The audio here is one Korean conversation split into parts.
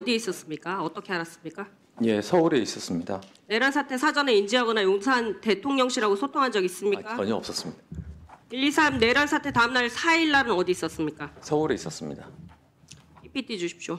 어디에 있었습니까? 어떻게 알았습니까? 예, 서울에 있었습니다. 내란 사태 사전에 인지하거나 용산 대통령실하고 소통한 적 있습니까? 전혀 없었습니다. 123 내란 사태 다음 날 4일 날은 어디 있었습니까? 서울에 있었습니다. PPT 주십시오.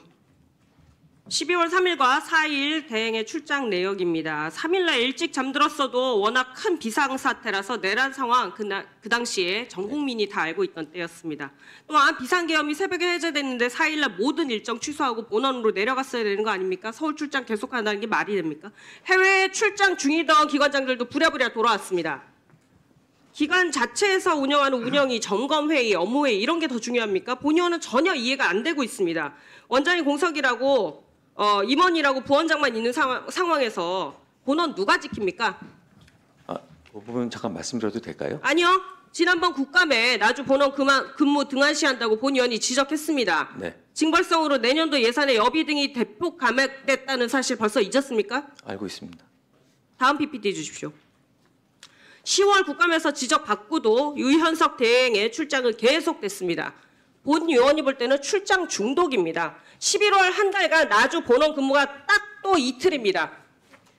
12월 3일과 4일 대행의 출장 내역입니다. 3일날 일찍 잠들었어도 워낙 큰 비상사태라서 내란 상황 그 당시에 전 국민이 다 알고 있던 때였습니다. 또한 비상계엄이 새벽에 해제됐는데 4일날 모든 일정 취소하고 본원으로 내려갔어야 되는 거 아닙니까? 서울 출장 계속한다는 게 말이 됩니까? 해외 출장 중이던 기관장들도 부랴부랴 돌아왔습니다. 기관 자체에서 운영하는 운영이 점검회의, 업무회의 이런 게 더 중요합니까? 본의원은 전혀 이해가 안 되고 있습니다. 원장이 공석이라고 임원이라고 부원장만 있는 상황에서 본원 누가 지킵니까? 그 부분 잠깐 말씀드려도 될까요? 아니요. 지난번 국감에 나주 본원 근무 등한시한다고 본의원이 지적했습니다. 네. 징벌성으로 내년도 예산의 여비 등이 대폭 감액됐다는 사실 벌써 잊었습니까? 알고 있습니다. 다음 PPT 주십시오. 10월 국감에서 지적받고도 유현석 대행의 출장은 계속됐습니다. 본 의원이 볼 때는 출장 중독입니다. 11월 한 달간 나주 본원 근무가 딱 또 이틀입니다.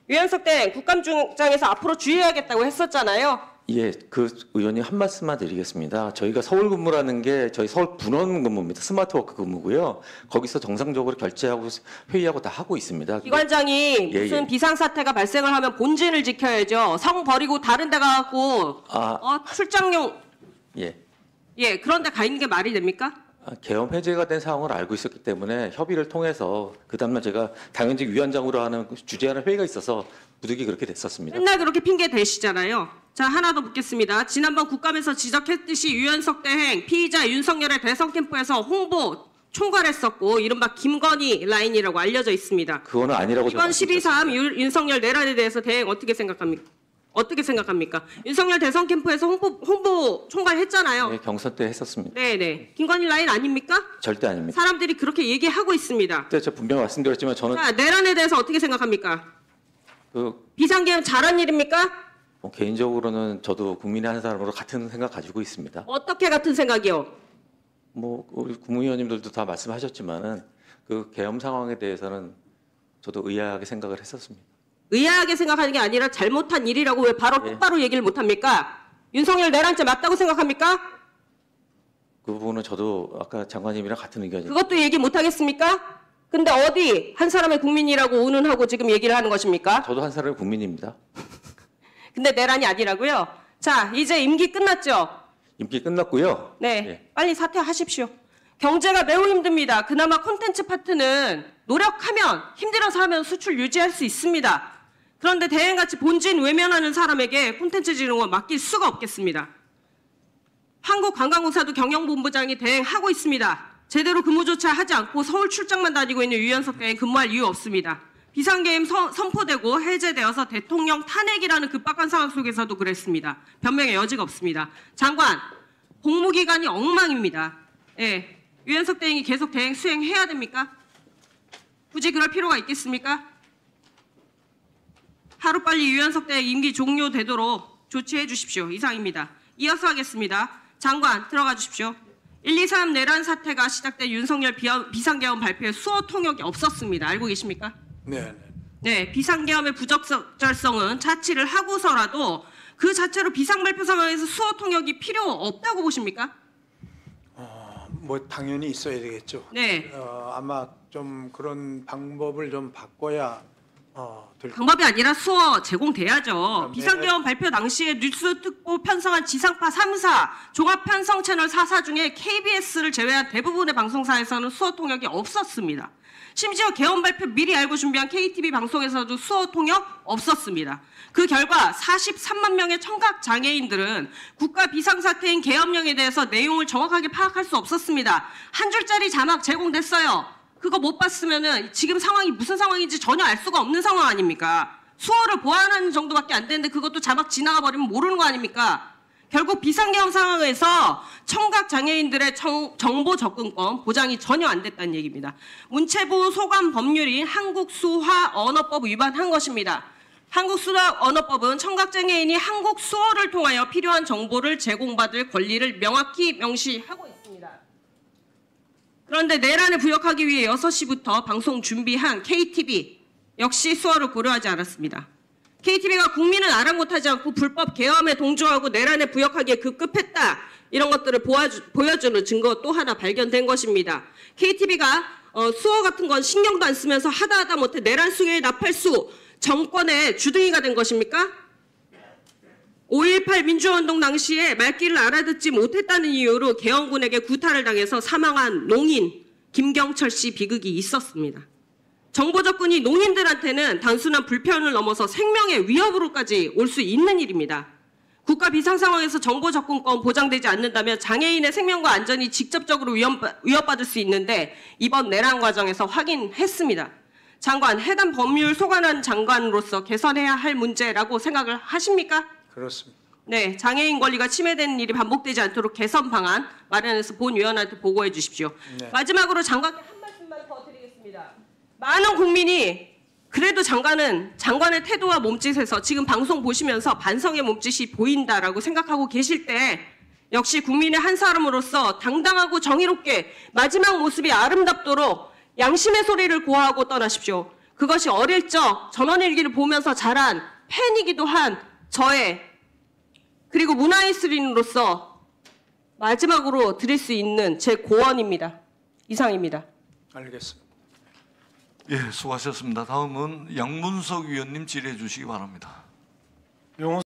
유현석 대행 국감장에서 앞으로 주의해야겠다고 했었잖아요. 예, 그 의원님 한 말씀만 드리겠습니다. 저희가 서울 근무라는 게 저희 서울 분원 근무입니다. 스마트워크 근무고요. 거기서 정상적으로 결제하고 회의하고 다 하고 있습니다. 기관장이 무슨 비상사태가 발생을 하면 본진을 지켜야죠. 성 버리고 다른 데 가고 출장용 그런 데 가 있는 게 말이 됩니까? 계엄 해제가 된 상황을 알고 있었기 때문에 협의를 통해서 그 다음날 제가 당연직 위원장으로 하는 주재하는 회의가 있어서 부득이 그렇게 됐었습니다. 맨날 그렇게 핑계 대시잖아요. 자, 하나 더 묻겠습니다. 지난번 국감에서 지적했듯이 유현석 대행 피의자 윤석열의 대선 캠프에서 홍보 총괄했었고 이른바 김건희 라인이라고 알려져 있습니다. 그거는 아니라고 이번 12.3 윤석열 내란에 대해서 대행 어떻게 생각합니까? 윤석열 대선 캠프에서 홍보 총괄했잖아요. 네, 경선 때 했었습니다. 네네. 김건희 라인 아닙니까? 절대 아닙니다. 사람들이 그렇게 얘기하고 있습니다. 그때 저 분명히 말씀드렸지만 저는 자, 내란에 대해서 어떻게 생각합니까? 비상계엄 잘한 일입니까? 개인적으로는 저도 국민의 한 사람으로 같은 생각 가지고 있습니다. 어떻게 같은 생각이요? 우리 국무위원님들도 다 말씀하셨지만은 그 계엄 상황에 대해서는 저도 의아하게 생각을 했었습니다. 의아하게 생각하는 게 아니라 잘못한 일이라고 왜 바로 똑바로 얘기를 못합니까? 윤석열 내란죄 맞다고 생각합니까? 그 부분은 저도 아까 장관님이랑 같은 의견이에요. 그것도 얘기 못하겠습니까? 근데 어디 한 사람의 국민이라고 운운하고 지금 얘기를 하는 것입니까? 저도 한 사람의 국민입니다. 근데 내란이 아니라고요? 자, 이제 임기 끝났죠? 임기 끝났고요. 네, 빨리 사퇴하십시오. 경제가 매우 힘듭니다. 그나마 콘텐츠 파트는 노력하면 힘들어서 하면 수출 유지할 수 있습니다. 그런데 대행같이 본진 외면하는 사람에게 콘텐츠 진흥원 맡길 수가 없겠습니다. 한국관광공사도 경영본부장이 대행하고 있습니다. 제대로 근무조차 하지 않고 서울 출장만 다니고 있는 유현석 대행 근무할 이유 없습니다. 비상계엄 선포되고 해제되어서 대통령 탄핵이라는 급박한 상황 속에서도 그랬습니다. 변명의 여지가 없습니다. 장관, 복무기간이 엉망입니다. 예, 유현석 대행이 계속 대행 수행해야 됩니까? 굳이 그럴 필요가 있겠습니까? 하루빨리 유현석 대행 임기 종료되도록 조치해 주십시오. 이상입니다. 이어서 하겠습니다. 장관 들어가 주십시오. 123 내란 사태가 시작된 윤석열 비상계엄 발표에 수어 통역이 없었습니다. 알고 계십니까? 네, 비상계엄의 부적절성은 자치를 하고서라도 그 자체로 비상발표 상황에서 수어 통역이 필요 없다고 보십니까? 당연히 있어야 되겠죠. 네. 아마 좀 그런 방법을 좀 바꿔야 될 방법이 아니라 수어 제공돼야죠. 네. 비상계엄 발표 당시에 뉴스 특보 편성한 지상파 3사, 종합편성 채널 4사 중에 KBS를 제외한 대부분의 방송사에서는 수어 통역이 없었습니다. 심지어 계엄 발표 미리 알고 준비한 KTV 방송에서도 수어 통역 없었습니다. 그 결과 43만 명의 청각 장애인들은 국가 비상사태인 계엄령에 대해서 내용을 정확하게 파악할 수 없었습니다. 한 줄짜리 자막 제공됐어요. 그거 못 봤으면은 지금 상황이 무슨 상황인지 전혀 알 수가 없는 상황 아닙니까? 수어를 보완하는 정도밖에 안 되는데 그것도 자막 지나가 버리면 모르는 거 아닙니까? 결국 비상계엄 상황에서 청각 장애인들의 정보 접근권 보장이 전혀 안 됐다는 얘기입니다. 문체부 소관 법률인 한국수화언어법 위반한 것입니다. 한국수화언어법은 청각장애인이 한국 수어를 통하여 필요한 정보를 제공받을 권리를 명확히 명시하고 있습니다. 그런데 내란에 부역하기 위해 6시부터 방송 준비한 KTV 역시 수어를 고려하지 않았습니다. KTV가 국민을 아랑곳하지 않고 불법 계엄에 동조하고 내란에 부역하기에 급급했다. 이런 것들을 보여주는 증거 또 하나 발견된 것입니다. KTV가 수어 같은 건 신경도 안 쓰면서 하다 못해 내란 수혜의 나팔수 정권의 주둥이가 된 것입니까? 5.18 민주화운동 당시에 말귀를 알아듣지 못했다는 이유로 계엄군에게 구타를 당해서 사망한 농인 김경철 씨 비극이 있었습니다. 정보 접근이 농인들한테는 단순한 불편을 넘어서 생명의 위협으로까지 올 수 있는 일입니다. 국가 비상 상황에서 정보 접근권 보장되지 않는다면 장애인의 생명과 안전이 직접적으로 위협받을 수 있는데 이번 내란 과정에서 확인했습니다. 장관, 해당 법률 소관한 장관으로서 개선해야 할 문제라고 생각을 하십니까? 그렇습니다. 네, 장애인 권리가 침해되는 일이 반복되지 않도록 개선 방안 마련해서 본위원한테 보고해 주십시오. 네. 마지막으로 장관께 한 말씀만 더 드리겠습니다. 많은 국민이 그래도 장관의 태도와 몸짓에서 지금 방송 보시면서 반성의 몸짓이 보인다라고 생각하고 계실 때 역시 국민의 한 사람으로서 당당하고 정의롭게 마지막 모습이 아름답도록 양심의 소리를 고하고 떠나십시오. 그것이 어릴 적 전원일기를 보면서 자란 팬이기도 한 저의 그리고 문화예술인으로서 마지막으로 드릴 수 있는 제 고언입니다. 이상입니다. 알겠습니다. 예, 수고하셨습니다. 다음은 양문석 위원님 질의해 주시기 바랍니다.